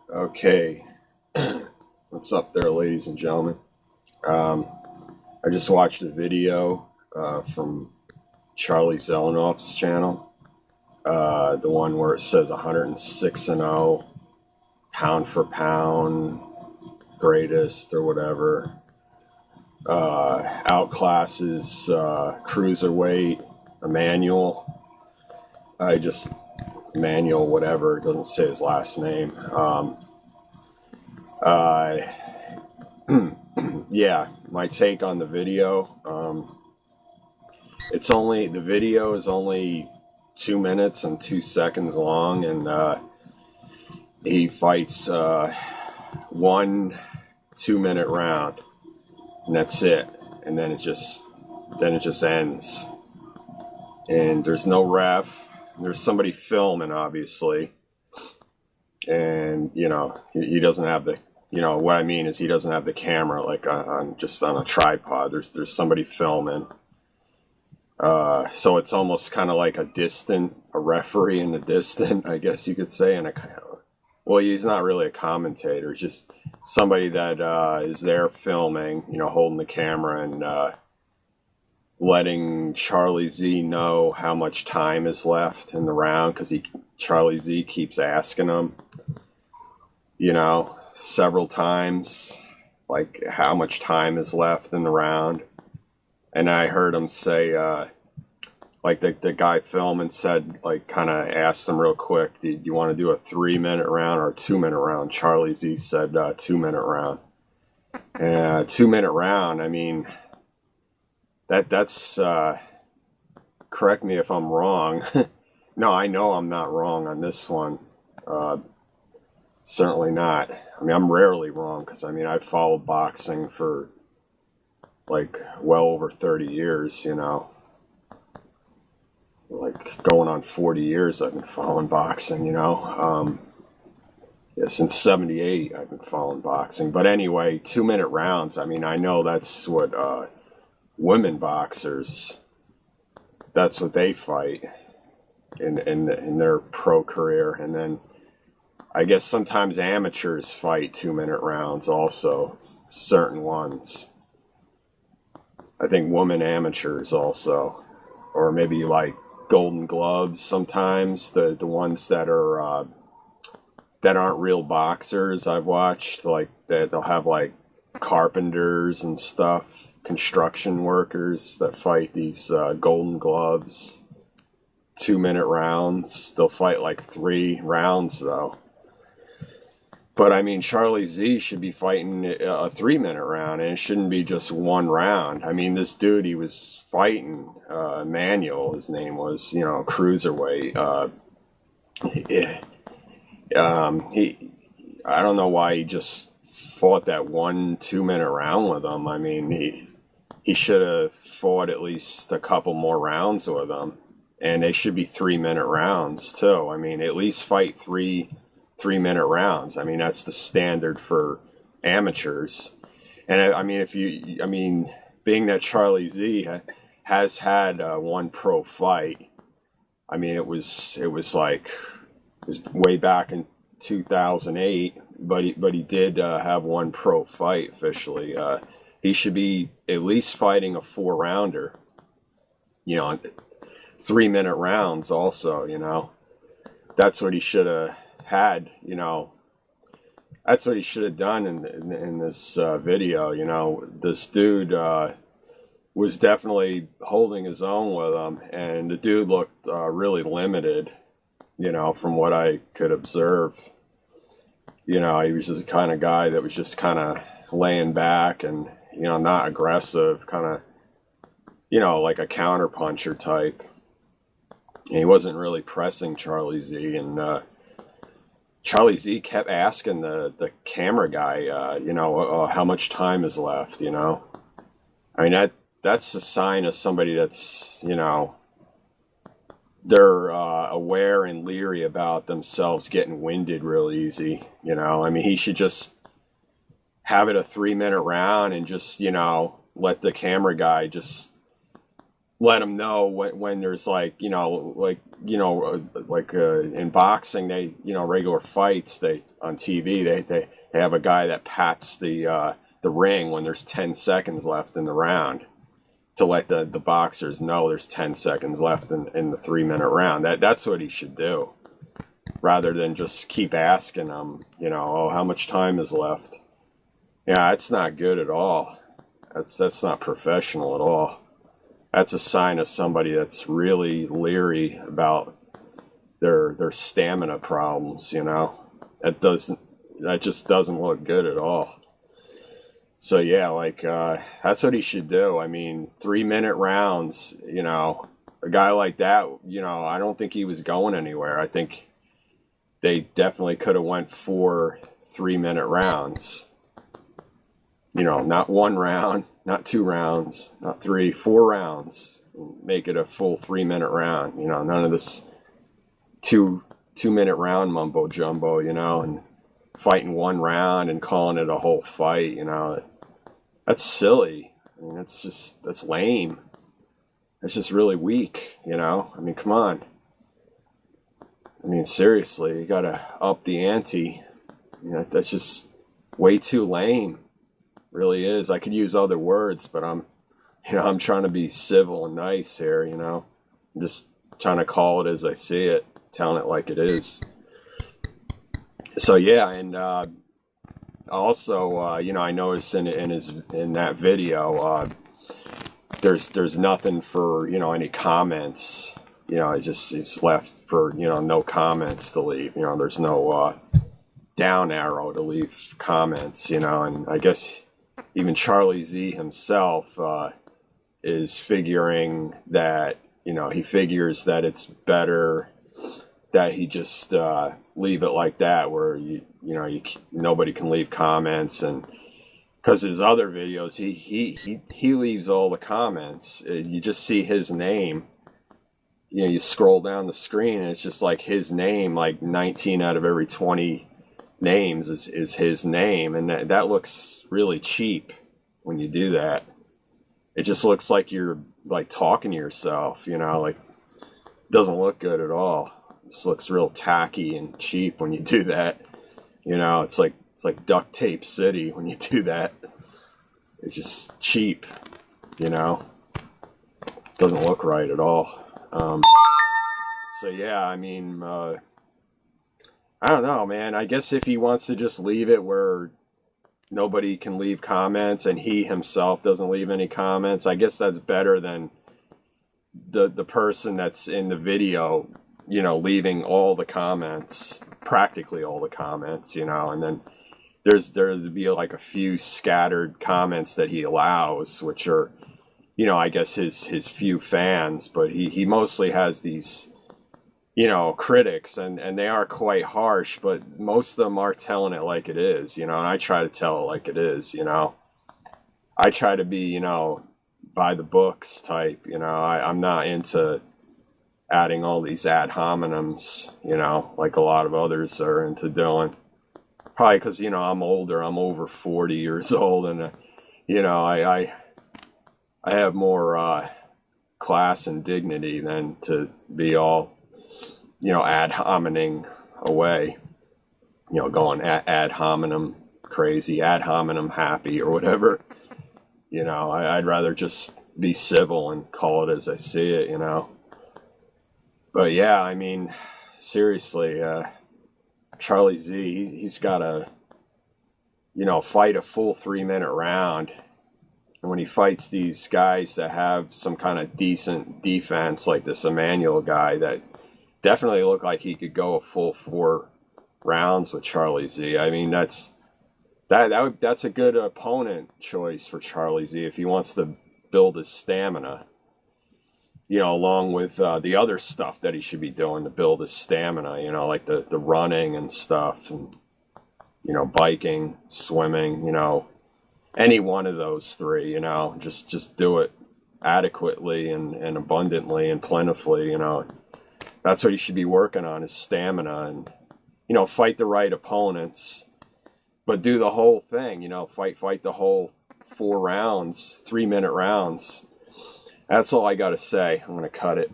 Okay, what's up there, ladies and gentlemen? I just watched a video from Charlie Zelenoff's channel, the one where it says 106-0, pound for pound, greatest or whatever, outclasses Cruiserweight, Emmanuel. Emmanuel, whatever, it doesn't say his last name. Uh, yeah, my take on the video. The video is only 2 minutes and 2 seconds long, and he fights one 2 minute round, and that's it. And then it just ends. And there's no ref. There's somebody filming, obviously, and he doesn't have the. What I mean is he doesn't have the camera like on a tripod. There's somebody filming. So it's almost kind of like a referee in the distant, I guess you could say. Well, he's not really a commentator. It's just somebody that is there filming, holding the camera and letting Charlie Z know how much time is left in the round, because Charlie Z keeps asking him, several times, like how much time is left in the round. And I heard him say, like the guy filming said, like kind of asked him real quick, do you want to do a 3-minute round or a 2-minute round? Charlie Z said 2-minute round. And 2-minute round, I mean, that's correct me if I'm wrong. No, I know I'm not wrong on this one. Certainly not. I mean, I'm rarely wrong, because I've followed boxing for like well over 30 years, like going on 40 years I've been following boxing, yeah, since 78 I've been following boxing. But anyway, 2-minute rounds, I know that's what women boxers, that's what they fight in their pro career. And then I guess sometimes amateurs fight 2-minute rounds also, certain ones. I think women amateurs also, or maybe like Golden Gloves sometimes, the ones that are that aren't real boxers. I've watched like that, they'll have like carpenters and stuff, construction workers that fight these Golden Gloves 2-minute rounds. They'll fight like 3 rounds though. But Charlie Z should be fighting a 3-minute round, and it shouldn't be just 1 round. This dude, he was fighting Emmanuel, his name was, Cruiserweight. I don't know why he just fought that 1 2-minute round with him. He should have fought at least a couple more rounds with him, and they should be 3-minute rounds too. At least fight 3-minute rounds. That's the standard for amateurs. And being that Charlie Z has had one pro fight, it was way back in 2008, but he did have one pro fight officially. He should be at least fighting a 4-rounder, 3-minute rounds also. That's what he should have had, that's what he should have done in this video. This dude was definitely holding his own with him, and the dude looked really limited, from what I could observe. He was just the kind of guy that was just kind of laying back and, not aggressive, kind of, like a counterpuncher type. And he wasn't really pressing Charlie Z, and Charlie Z kept asking the camera guy, how much time is left, that's a sign of somebody that's, they're aware and leery about themselves getting winded real easy, he should just have it a 3-minute round and just, let the camera guy just let them know when there's like, in boxing, they, regular fights, they on TV, they have a guy that pats the ring when there's 10 seconds left in the round to let the boxers know there's 10 seconds left in the 3-minute round. That's what he should do, rather than just keep asking them, oh, how much time is left? Yeah, that's not good at all. That's not professional at all. That's a sign of somebody that's really leery about their stamina problems, That just doesn't look good at all. So yeah, that's what he should do. I mean, 3-minute rounds, a guy like that, I don't think he was going anywhere. I think they definitely could have went 4 3-minute rounds. Not 1 round, not 2 rounds, not 3, 4 rounds. Make it a full 3-minute round. None of this 2-minute round mumbo jumbo, and fighting 1 round and calling it a whole fight, That's silly. I mean, that's lame. It's just really weak, I mean, come on. I mean, seriously, you gotta up the ante. That's just way too lame. Really is. I could use other words, but I'm trying to be civil and nice here, I'm just trying to call it as I see it, telling it like it is. So yeah, and also, I noticed in that video, there's nothing for any comments. It's left for no comments to leave. There's no down arrow to leave comments. And I guess even Charlie Z himself is figuring that he figures that it's better that he just leave it like that, where nobody can leave comments, and because his other videos he leaves all the comments. You just see his name. You scroll down the screen and it's just like his name, like 19 out of every 20 names is his name, and that looks really cheap when you do that. It just looks like you're like talking to yourself, like doesn't look good at all. It just looks real tacky and cheap when you do that. It's like duct tape city when you do that. It's just cheap, doesn't look right at all. So yeah, I mean, I don't know, man. I guess if he wants to just leave it where nobody can leave comments and he himself doesn't leave any comments, I guess that's better than the person that's in the video, leaving all the comments, practically all the comments, and then there'd be like a few scattered comments that he allows, which are, I guess his few fans, but he mostly has these, critics, and they are quite harsh, but most of them are telling it like it is, and I try to tell it like it is, I try to be, by the books type, I'm not into adding all these ad hominems, like a lot of others are into doing. Probably because, I'm older, I'm over 40 years old, and, I have more class and dignity than to be all, ad hominem away, going ad hominem crazy, ad hominem happy, or whatever. I'd rather just be civil and call it as I see it, But yeah, I mean, seriously, Charlie Z, he's got to, fight a full 3-minute round. And when he fights these guys that have some kind of decent defense, like this Emmanuel guy that definitely looked like he could go a full 4 rounds with Charlie Z. I mean, that's a good opponent choice for Charlie Z if he wants to build his stamina. Along with the other stuff that he should be doing to build his stamina, like the running and stuff, and, biking, swimming, any one of those 3, just do it adequately and abundantly and plentifully, That's what he should be working on, is stamina, and, fight the right opponents, but do the whole thing, fight the whole 4 rounds, 3-minute rounds. That's all I got to say. I'm going to cut it.